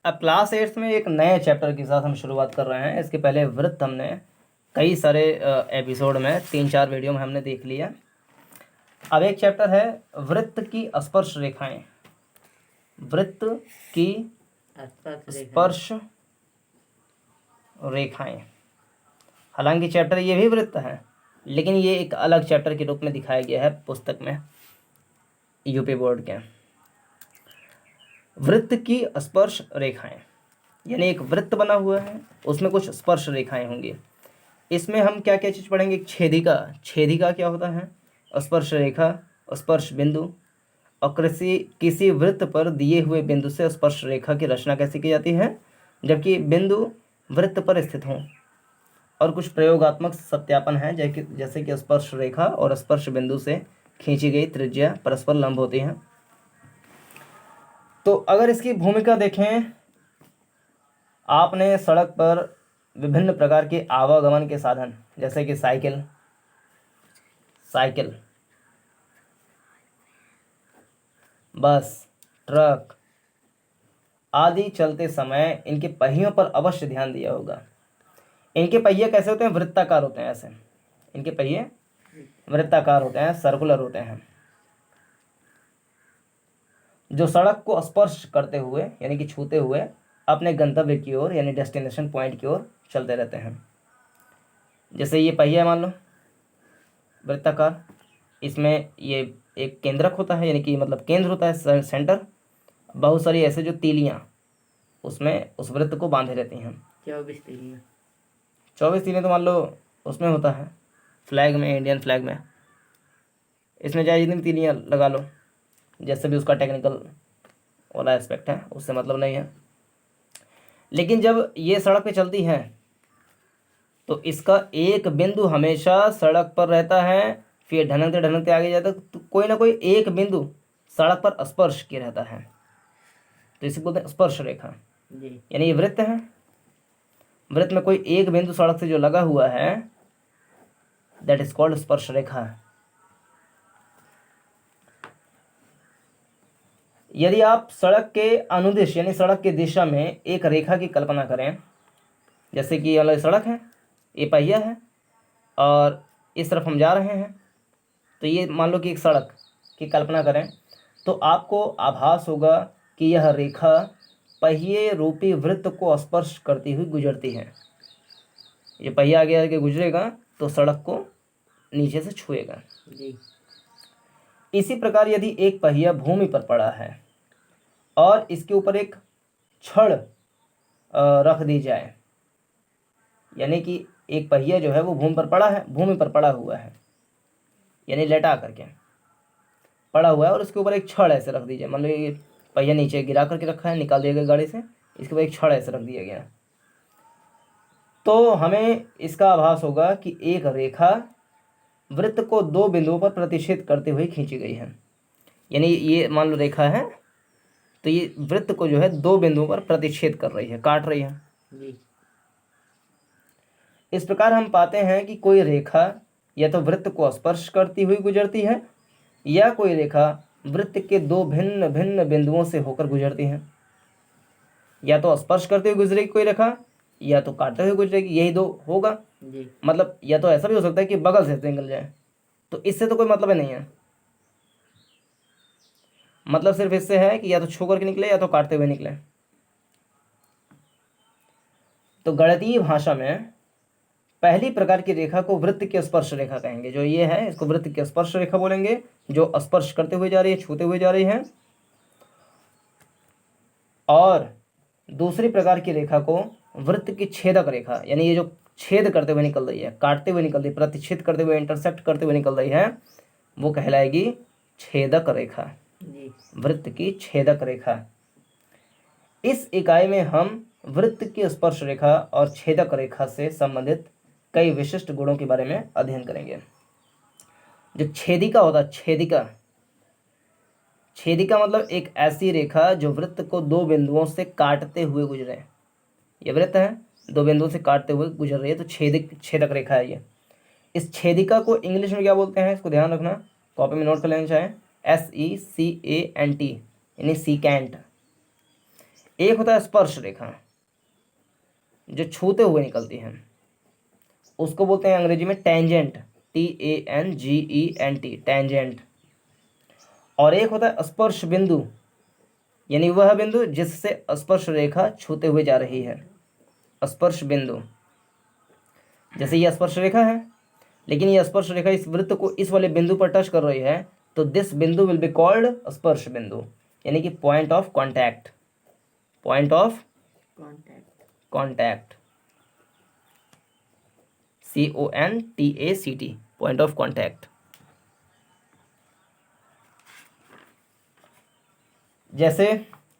अब क्लास 8 में एक नए चैप्टर के साथ हम शुरुआत कर रहे हैं। इसके पहले वृत्त हमने कई सारे एपिसोड में 3-4 वीडियो में हमने देख लिया। अब एक चैप्टर है वृत्त की स्पर्श रेखाएं। वृत्त की स्पर्श रेखाएं। हालांकि चैप्टर ये भी वृत्त है, लेकिन ये एक अलग चैप्टर के रूप में दिखाया गया है पुस्तक में, यूपी बोर्ड के। वृत्त की स्पर्श रेखाएं यानी एक वृत्त बना हुआ है, उसमें कुछ स्पर्श रेखाएं होंगी। इसमें हम क्या क्या चीज़ पढ़ेंगे? छेदिका। छेदिका क्या होता है? स्पर्श रेखा, स्पर्श बिंदु। और किसी वृत्त पर दिए हुए बिंदु से स्पर्श रेखा की रचना कैसे की जाती है जबकि बिंदु वृत्त पर स्थित हों। और कुछ प्रयोगात्मक सत्यापन है, जैसे कि स्पर्श रेखा और स्पर्श बिंदु से खींची गई त्रिज्या परस्पर लंब होती है। तो अगर इसकी भूमिका देखें, आपने सड़क पर विभिन्न प्रकार के आवागमन के साधन जैसे कि साइकिल, बस, ट्रक आदि चलते समय इनके पहियों पर अवश्य ध्यान दिया होगा। इनके पहिए कैसे होते हैं? वृत्ताकार होते हैं। ऐसे इनके पहिए वृत्ताकार होते हैं, सर्कुलर होते हैं, जो सड़क को स्पर्श करते हुए यानी कि छूते हुए अपने गंतव्य की ओर यानी डेस्टिनेशन पॉइंट की ओर चलते रहते हैं। जैसे ये पहिया मान लो वृत्ताकार, इसमें ये एक केंद्रक होता है, यानी कि मतलब केंद्र होता है, सेंटर। बहुत सारी ऐसे जो तीलियां उसमें उस वृत्त को बांधे रहती हैं। 24 तीलियां तो मान लो उसमें होता है फ्लैग में, इंडियन फ्लैग में। इसमें चाहे जितनी तीलियां लगा लो, जैसे भी उसका टेक्निकल वाला एस्पेक्ट है, उससे मतलब नहीं है। लेकिन जब ये सड़क पे चलती है तो इसका एक बिंदु हमेशा सड़क पर रहता है, फिर ढनकते ढनकते आगे जाता तो कोई ना कोई एक बिंदु सड़क पर स्पर्श किया रहता है, तो इसे बोलते हैं स्पर्श रेखा। यानी ये वृत्त है, वृत्त में कोई एक बिंदु सड़क से जो लगा हुआ है, दैट इज कॉल्ड स्पर्श रेखा। यदि आप सड़क के अनुदिश यानी सड़क की दिशा में एक रेखा की कल्पना करें, जैसे कि ये सड़क है, ये पहिया है और इस तरफ हम जा रहे हैं, तो ये मान लो कि एक सड़क की कल्पना करें, तो आपको आभास होगा कि यह रेखा पहिए रूपी वृत्त को स्पर्श करती हुई गुजरती है। ये पहिया आगे आगे गुजरेगा तो सड़क को नीचे से छुएगा। इसी प्रकार यदि एक पहिया भूमि पर पड़ा है और इसके ऊपर एक छड़ रख दी जाए, यानी कि एक पहिया जो है वो भूमि पर पड़ा हुआ है, यानी लेटा करके पड़ा हुआ है, और उसके ऊपर एक छड़ ऐसे रख दी जाए। मान लो ये पहिया नीचे गिरा करके रखा है, निकाल दिया गया गाड़ी से, इसके ऊपर एक छड़ ऐसे रख दिया गया, तो हमें इसका आभास होगा कि एक रेखा वृत्त को दो बिंदुओं पर प्रतिच्छेद करते हुए खींची गई है। यानी ये मान लो रेखा है, तो ये वृत्त को जो है दो बिंदुओं पर प्रतिच्छेद कर रही है, काट रही है जी। इस प्रकार हम पाते हैं कि कोई रेखा या तो वृत्त को स्पर्श करती हुई गुजरती है, या कोई रेखा वृत्त के दो भिन्न भिन्न बिंदुओं से होकर गुजरती है। या तो स्पर्श करते हुए गुजरेगी कोई रेखा, या तो काटते हुए गुजरेगी, यही दो होगा जी। मतलब या तो ऐसा भी हो सकता है कि बगल से निकल जाए, तो इससे तो कोई मतलब नहीं है। मतलब सिर्फ इससे है कि या तो छू करके निकले या तो काटते हुए निकले। तो गणितीय भाषा में पहली प्रकार की रेखा को वृत्त की स्पर्श रेखा कहेंगे। जो ये है इसको वृत्त की स्पर्श रेखा बोलेंगे, जो स्पर्श करते हुए जा रही है, छूते हुए जा रही है। और दूसरी प्रकार की रेखा को वृत्त की छेदक रेखा, यानी ये जो छेद करते हुए निकल रही है, काटते हुए निकल रही है, प्रतिच्छेद करते हुए, इंटरसेक्ट करते हुए निकल रही है, वो कहलाएगी छेदक रेखा, वृत्त की छेदक रेखा। इस इकाई में हम वृत्त की स्पर्श रेखा और छेदक रेखा से संबंधित कई विशिष्ट गुणों के बारे में अध्ययन करेंगे। जो छेदिका होता है, छेदिका मतलब एक ऐसी रेखा जो वृत्त को दो बिंदुओं से काटते हुए गुजरे। ये वृत्त है, दो बिंदुओं से काटते हुए गुजर रही है, तो छेदक रेखा है ये। इस छेदिका को इंग्लिश में क्या बोलते हैं, इसको ध्यान रखना, कॉपी में नोट कर लेना चाहें, SECANT, यानी सीकेंट। एक होता है स्पर्श रेखा जो छूते हुए निकलती है, उसको बोलते हैं अंग्रेजी में टेंजेंट, TANGENT, टेंजेंट। और एक होता है स्पर्श बिंदु, यानी वह बिंदु जिससे स्पर्श रेखा छूते हुए जा रही है, स्पर्श बिंदु। जैसे ये स्पर्श रेखा है, लेकिन ये स्पर्श रेखा इस वृत्त को इस वाले बिंदु पर टच कर रही है, तो दिस बिंदु विल बी कॉल्ड स्पर्श बिंदु, यानी कि point of contact, point of contact, CONTACT, point of contact. जैसे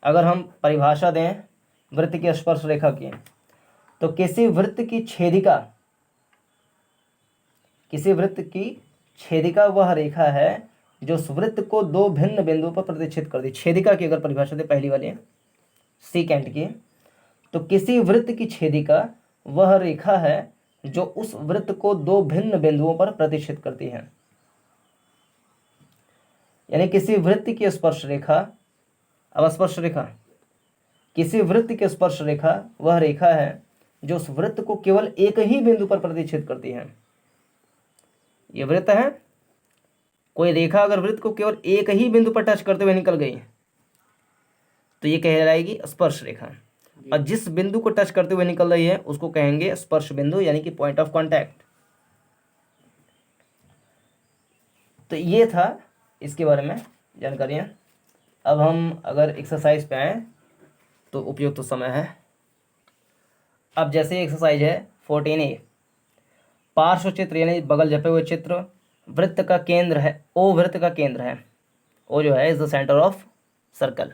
अगर हम परिभाषा दें वृत्त की स्पर्श रेखा की, तो किसी वृत्त की छेदिका, किसी वृत्त की छेदिका वह रेखा है जो उस वृत्त को दो भिन्न बिंदुओं पर प्रतिच्छेद कर दी। छेदिका की अगर परिभाषा दे पहली वाली सेकेंड की, तो किसी वृत्त की छेदिका वह रेखा है जो उस वृत्त को दो भिन्न बिंदुओं पर प्रतिच्छेद करती है। यानी किसी वृत्त की स्पर्श रेखा, अब स्पर्श रेखा, किसी वृत्त की स्पर्श रेखा वह रेखा है जो उस वृत्त को केवल एक ही बिंदु पर प्रतिच्छेद करती है। ये वृत्त है, कोई रेखा अगर वृत्त को केवल एक ही बिंदु पर टच करते हुए निकल गई तो ये कहलाएगी स्पर्श रेखा, और जिस बिंदु को टच करते हुए निकल रही है उसको कहेंगे स्पर्श बिंदु, यानी कि पॉइंट ऑफ कांटेक्ट। तो ये था इसके बारे में जानकारियाँ। अब हम अगर एक्सरसाइज पे आए तो उपयुक्त तो समय है। अब जैसे एक्सरसाइज है 14A, पार्श्व चित्र यानी बगल झपे हुए चित्र, वृत्त का केंद्र है, ओ वृत्त का केंद्र है, ओ जो है is the centre of circle.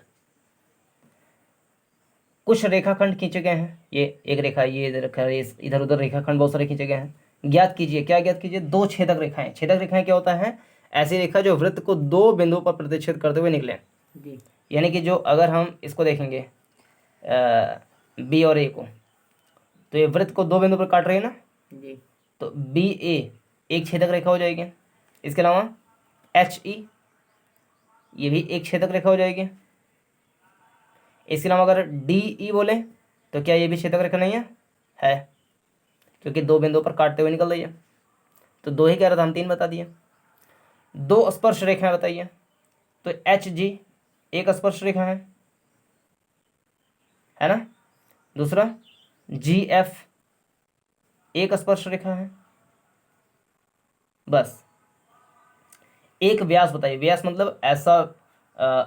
कुछ रेखाखंड खींचे गए हैं, ये एक रेखा, ये रेखा, इधर उधर रेखाखंड बहुत सारे खींचे गए हैं। ज्ञात कीजिए, क्या ज्ञात कीजिए? दो छेदक रेखाएं। छेदक रेखाएं क्या होता है? ऐसी रेखा जो वृत्त को दो बिंदुओं पर प्रतिच्छेद करते हुए निकले। यानी कि जो अगर हम इसको देखेंगे बी और ए को, तो ये वृत्त को दो बिंदु पर काट रही है ना जी, तो BA एक छेदक रेखा हो जाएगी। इसके अलावा HE ये भी एक छेदक रेखा हो जाएगी। इसके अलावा अगर DE बोले तो क्या ये भी छेदक रेखा नहीं है? क्योंकि दो बिंदुओं पर काटते हुए निकल रही है। तो दो ही कह रहा था, हम तीन बता दिए। दो स्पर्श रेखाएं बताइए, तो HG एक स्पर्श रेखा है ना। दूसरा GF एक स्पर्श रेखा है। बस एक व्यास बताइए। व्यास मतलब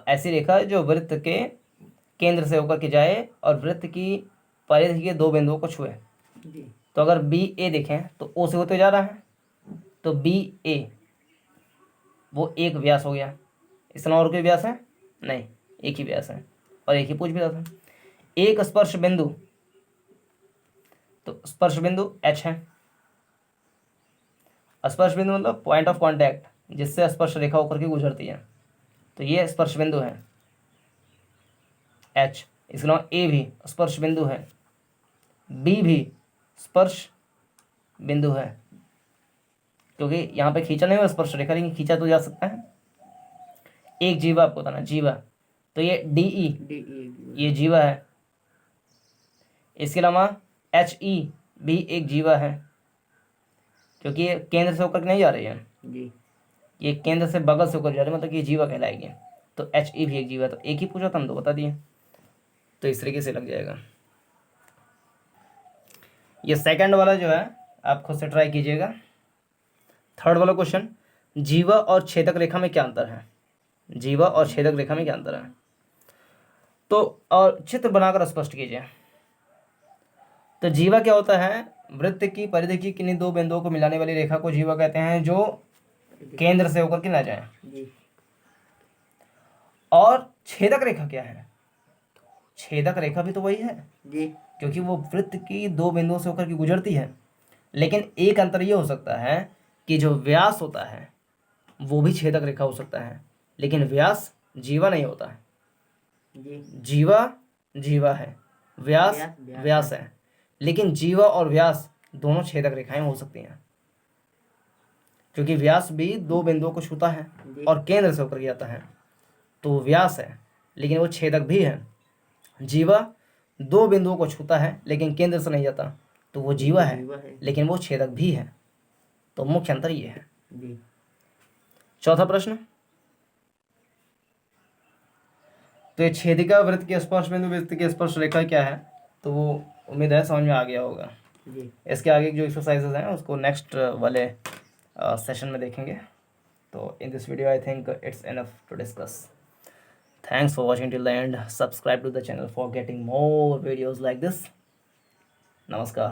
ऐसी रेखा जो वृत्त के केंद्र से होकर के जाए और वृत्त की परिधि के दो बिंदुओं को छुए। तो अगर BA देखें तो O से होते जा रहा है, तो BA वो एक व्यास हो गया। इसमें और कोई व्यास है नहीं, एक ही व्यास है, और एक ही पूछ भी रहा था। एक स्पर्श बिंदु, तो स्पर्श बिंदु H है। स्पर्श बिंदु मतलब पॉइंट ऑफ कांटेक्ट, जिससे स्पर्श रेखा होकर के गुजरती है, तो ये स्पर्श बिंदु है H। इसके अलावा A भी स्पर्श बिंदु है, B भी स्पर्श बिंदु है, क्योंकि यहाँ पे खींचा नहीं हुआ स्पर्श रेखा, लेकिन खींचा तो जा सकता है। एक जीवा आपको बताना, जीवा, तो ये DE ये जीवा है। इसके अलावा HE भी एक जीवा है, क्योंकि ये केंद्र से होकर नहीं जा रही है जी, ये केंद्र से बगल से होकर जा रही है, मतलब कि ये जीवा कहलाएगी। तो HE भी एक जीवा, तो एक ही पूछा था, हम दो बता दिए। तो इस तरीके से लग जाएगा। ये सेकंड वाला जो है आप खुद से ट्राई कीजिएगा। थर्ड वाला क्वेश्चन, जीवा और छेदक रेखा में क्या अंतर है? जीवा और छेदक रेखा में क्या अंतर है? तो और चित्र बनाकर स्पष्ट कीजिए। तो जीवा क्या होता है? वृत्त की परिधि की किन्हीं दो बिंदुओं को मिलाने वाली रेखा को जीवा कहते हैं, जो केंद्र से होकर के ना जाए। और छेदक रेखा क्या है? छेदक रेखा भी तो वही है जी, क्योंकि वो वृत्त की दो बिंदुओं से होकर के गुजरती है। लेकिन एक अंतर ये हो सकता है कि जो व्यास होता है वो भी छेदक रेखा हो सकता है, लेकिन व्यास जीवा नहीं होता है जी। जीवा जीवा है, व्यास व्यास है, लेकिन जीवा और व्यास दोनों छेदक रेखाएं हो सकती हैं, क्योंकि व्यास भी दो बिंदुओं को छूता है और केंद्र से होकर जाता है, तो व्यास है, लेकिन वो छेदक भी है। जीवा दो बिंदुओं को छूता है लेकिन केंद्र से नहीं जाता, तो वो जीवा है लेकिन वो छेदक भी है। तो मुख्य अंतर ये है। चौथा प्रश्न, तो ये छेदिका वृत्त के स्पर्श बिंदु वृत्त की स्पर्श रेखा क्या है, तो वो उम्मीद है समझ में आ गया होगा। इसके आगे जो एक्सरसाइजेज हैं उसको नेक्स्ट वाले सेशन में देखेंगे। तो in this video I think it's enough to discuss. Thanks for watching till the end. Subscribe to the channel for getting more videos like this. Namaskar.